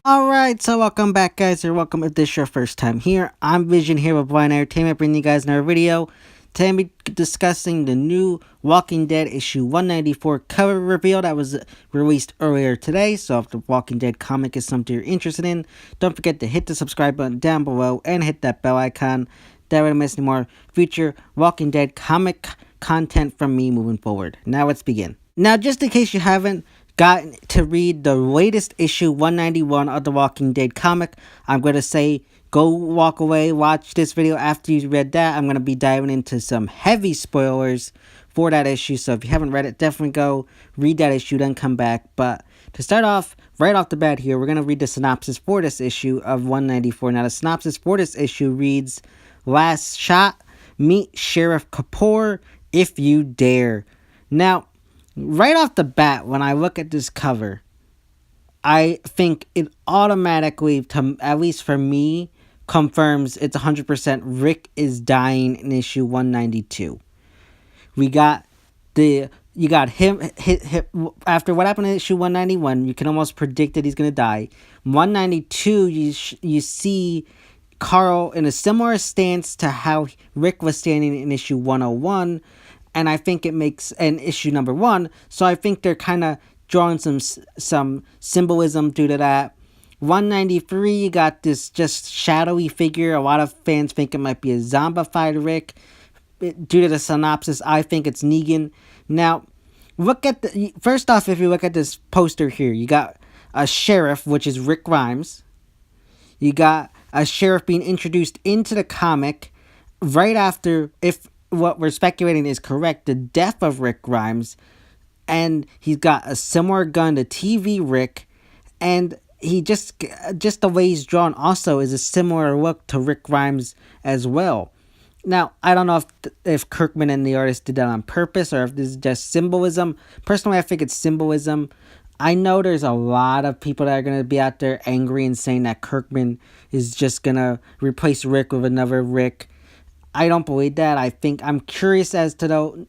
Alright, so welcome back, guys, or welcome if this is your first time here. I'm Vision here with Blind Entertainment, bringing you guys another video. Today I'm discussing the new Walking Dead issue 194 cover reveal that was released earlier today. So if the Walking Dead comic is something you're interested in, don't forget to hit the subscribe button down below and hit that bell icon. That way you don't miss any more future Walking Dead comic content from me moving forward. Now let's begin. Now, just in case you haven't gotten to read the latest issue 191 of the Walking Dead comic, I'm going to say go walk away, watch this video after you read that. I'm going to be diving into some heavy spoilers for that issue, so if you haven't read it, definitely go read that issue, then come back. But to start off, right off the bat here, we're going to read the synopsis for this issue of 194. Now, the synopsis for this issue reads, "Last shot, meet Sheriff Kapoor if you dare." Now, right off the bat, when I look at this cover, I think it automatically, at least for me, confirms it's 100% Rick is dying in issue 192. We got you got him after what happened in issue 191. You can almost predict that he's gonna die. 192, you see Carl in a similar stance to how Rick was standing in issue 101, and I think it makes an issue number 1. So I think they're kind of drawing some symbolism due to that. 193, you got this just shadowy figure. A lot of fans think it might be a zombified Rick. Due to the synopsis, I think it's Negan. Now, first off, if you look at this poster here, you got a sheriff, which is Rick Grimes. You got a sheriff being introduced into the comic right after, if what we're speculating is correct, the death of Rick Grimes. And he's got a similar gun to TV Rick, and he just the way he's drawn also is a similar look to Rick Grimes as well. Now, I don't know if Kirkman and the artist did that on purpose or if this is just symbolism. Personally, I think it's symbolism. I know there's a lot of people that are going to be out there angry and saying that Kirkman is just going to replace Rick with another Rick. I don't believe that. I think I'm curious to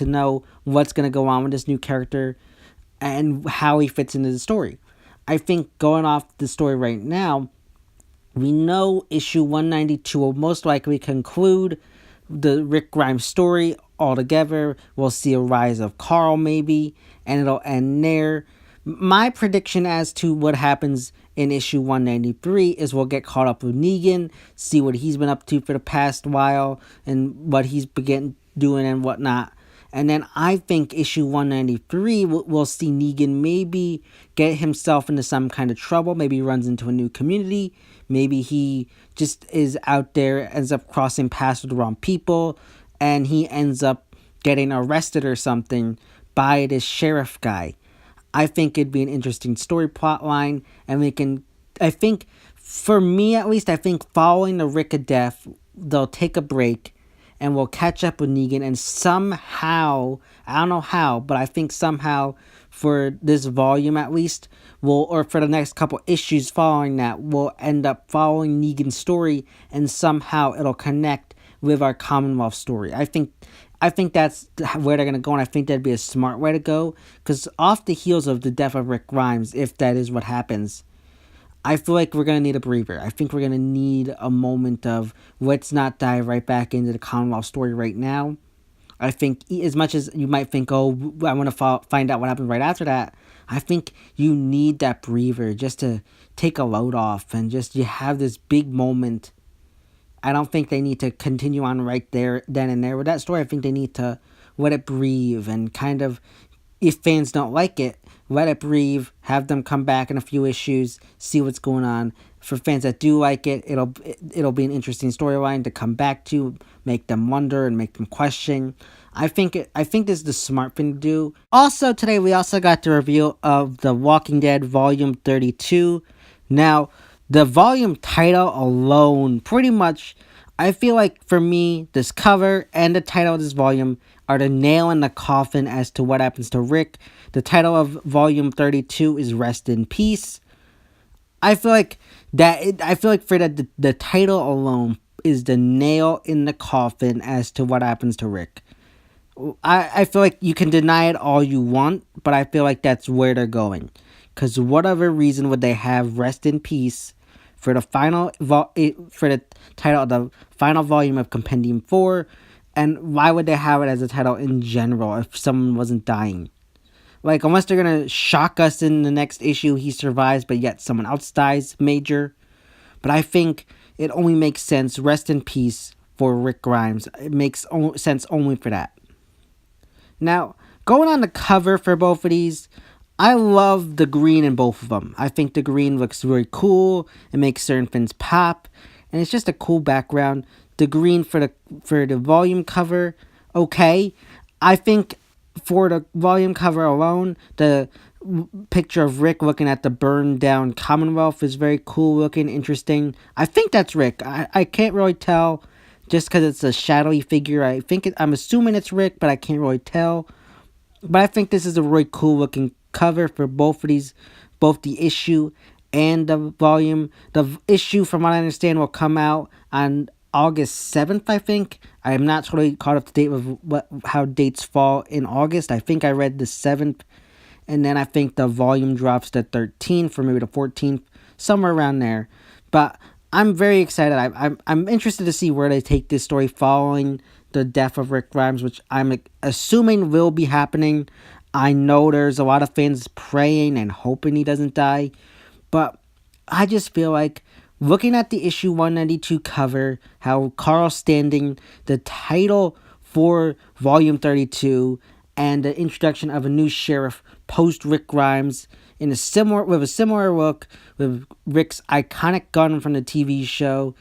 know what's going to go on with this new character and how he fits into the story. I think going off the story right now, we know issue 192 will most likely conclude the Rick Grimes story altogether. We'll see a rise of Carl maybe, and it'll end there. My prediction as to what happens in issue 193 is we'll get caught up with Negan, see what he's been up to for the past while, and what he's begun doing and whatnot. And then I think issue 193, we'll see Negan maybe get himself into some kind of trouble. Maybe he runs into a new community. Maybe he just is out there, ends up crossing paths with the wrong people, and he ends up getting arrested or something by this sheriff guy. I think it'd be an interesting story plot line, and I think, for me at least, I think following the Rick of death, they'll take a break, and we'll catch up with Negan, and somehow, I don't know how, but I think somehow, for this volume at least, or for the next couple issues following that, we'll end up following Negan's story, and somehow it'll connect with our Commonwealth story. I think that's where they're going to go, and I think that'd be a smart way to go, because off the heels of the death of Rick Grimes, if that is what happens, I feel like we're going to need a breather. I think we're going to need a moment of let's not dive right back into the Commonwealth story right now. I think as much as you might think, oh, I want to find out what happened right after that, I think you need that breather just to take a load off and just you have this big moment. I don't think they need to continue on right there, then and there with that story. I think they need to let it breathe and kind of, if fans don't like it, let it breathe, have them come back in a few issues, see what's going on. For fans that do like it, it'll be an interesting storyline to come back to, make them wonder and make them question. I think this is the smart thing to do. Also, today we also got the review of The Walking Dead Volume 32. Now, the volume title alone, pretty much, I feel like for me, this cover and the title of this volume are the nail in the coffin as to what happens to Rick. The title of volume 32 is Rest in Peace. I feel like for that, the title alone is the nail in the coffin as to what happens to Rick. I feel like you can deny it all you want, but I feel like that's where they're going. Because whatever reason would they have rest in peace for the for the title of the final volume of Compendium 4, and why would they have it as a title in general if someone wasn't dying? Like, unless they're gonna shock us in the next issue, he survives, but yet someone else dies major. But I think it only makes sense, rest in peace, for Rick Grimes. It makes sense only for that. Now, going on the cover for both of these, I love the green in both of them. I think the green looks really cool. It makes certain things pop, and it's just a cool background. The green for the volume cover, okay. I think for the volume cover alone, the picture of Rick looking at the burned down Commonwealth is very cool looking, interesting. I think that's Rick. I can't really tell just because it's a shadowy figure. I'm assuming it's Rick, but I can't really tell. But I think this is a really cool looking cover for both of these, both the issue and the volume. The issue, from what I understand, will come out on August 7th, I think. I am not totally caught up to date with how dates fall in August. I think I read the 7th, and then I think the volume drops the 13th or maybe the 14th, somewhere around there. But I'm very excited. I'm interested to see where they take this story following the death of Rick Grimes, which I'm assuming will be happening. I know there's a lot of fans praying and hoping he doesn't die, but I just feel like looking at the issue 192 cover, how Carl's standing, the title for volume 32, and the introduction of a new sheriff post Rick Grimes with a similar look with Rick's iconic gun from the TV show.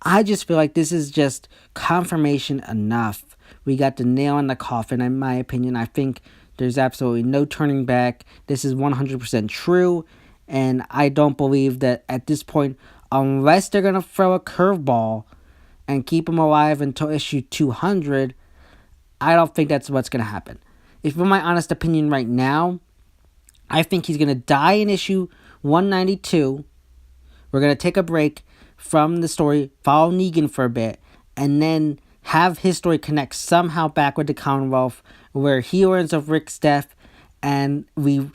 I just feel like this is just confirmation enough. We got the nail in the coffin, in my opinion. I think there's absolutely no turning back. This is 100% true, and I don't believe that at this point, unless they're going to throw a curveball and keep him alive until issue 200, I don't think that's what's going to happen. If for my honest opinion right now, I think he's going to die in issue 192. We're going to take a break from the story, follow Negan for a bit, and then have his story connect somehow back with the Commonwealth, where he learns of Rick's death, and we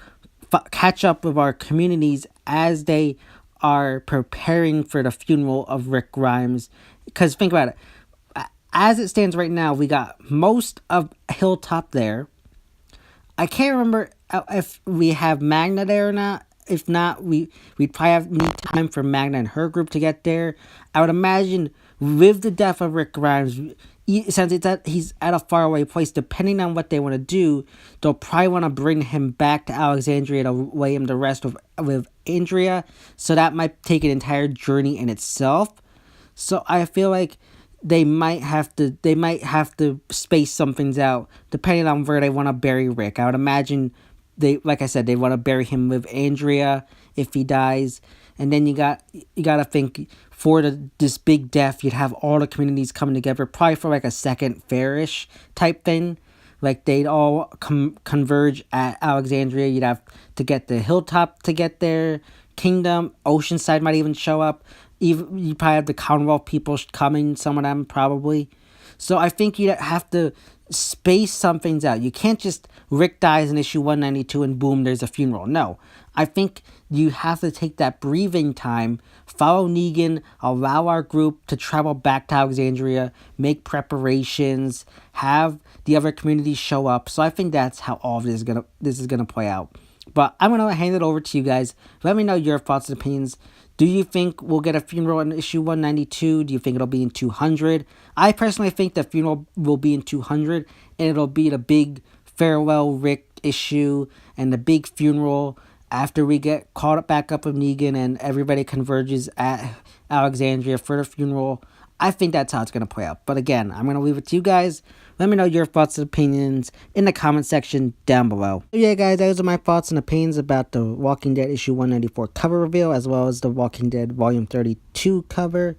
catch up with our communities as they are preparing for the funeral of Rick Grimes. Because think about it. As it stands right now, we got most of Hilltop there. I can't remember if we have Magna there or not. If not, we'd probably need time for Magna and her group to get there. I would imagine with the death of Rick Grimes, since he's at a faraway place, depending on what they want to do, they'll probably want to bring him back to Alexandria to lay him to rest with Andrea. So that might take an entire journey in itself. So I feel like they might have to space some things out depending on where they want to bury Rick. I would imagine they want to bury him with Andrea if he dies, and then you gotta think for this big death, you'd have all the communities coming together, probably for like a second fairish type thing. Like they'd all converge at Alexandria. You'd have to get the Hilltop to get there. Kingdom, Oceanside might even show up. Even you probably have the Commonwealth people coming, some of them probably. So I think you'd have to space some things out. You can't just Rick dies in issue 192 and boom, there's a funeral. No. I think you have to take that breathing time, follow Negan, allow our group to travel back to Alexandria, make preparations, have the other communities show up. So I think that's how all of this is gonna play out. But I'm gonna hand it over to you guys. Let me know your thoughts and opinions. Do you think we'll get a funeral in issue 192? Do you think it'll be in 200? I personally think the funeral will be in 200, and it'll be the big farewell Rick issue and the big funeral after we get caught back up with Negan and everybody converges at Alexandria for the funeral. I think that's how it's going to play out. But again, I'm going to leave it to you guys. Let me know your thoughts and opinions in the comment section down below. So yeah, guys, those are my thoughts and opinions about the Walking Dead issue 194 cover reveal, as well as the Walking Dead volume 32 cover.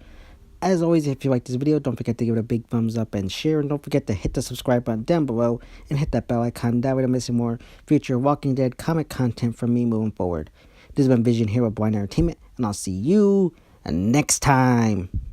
As always, if you like this video, don't forget to give it a big thumbs up and share. And don't forget to hit the subscribe button down below and hit that bell icon. That way you're missing more future Walking Dead comic content from me moving forward. This has been Vision here with Blind Entertainment, and I'll see you next time.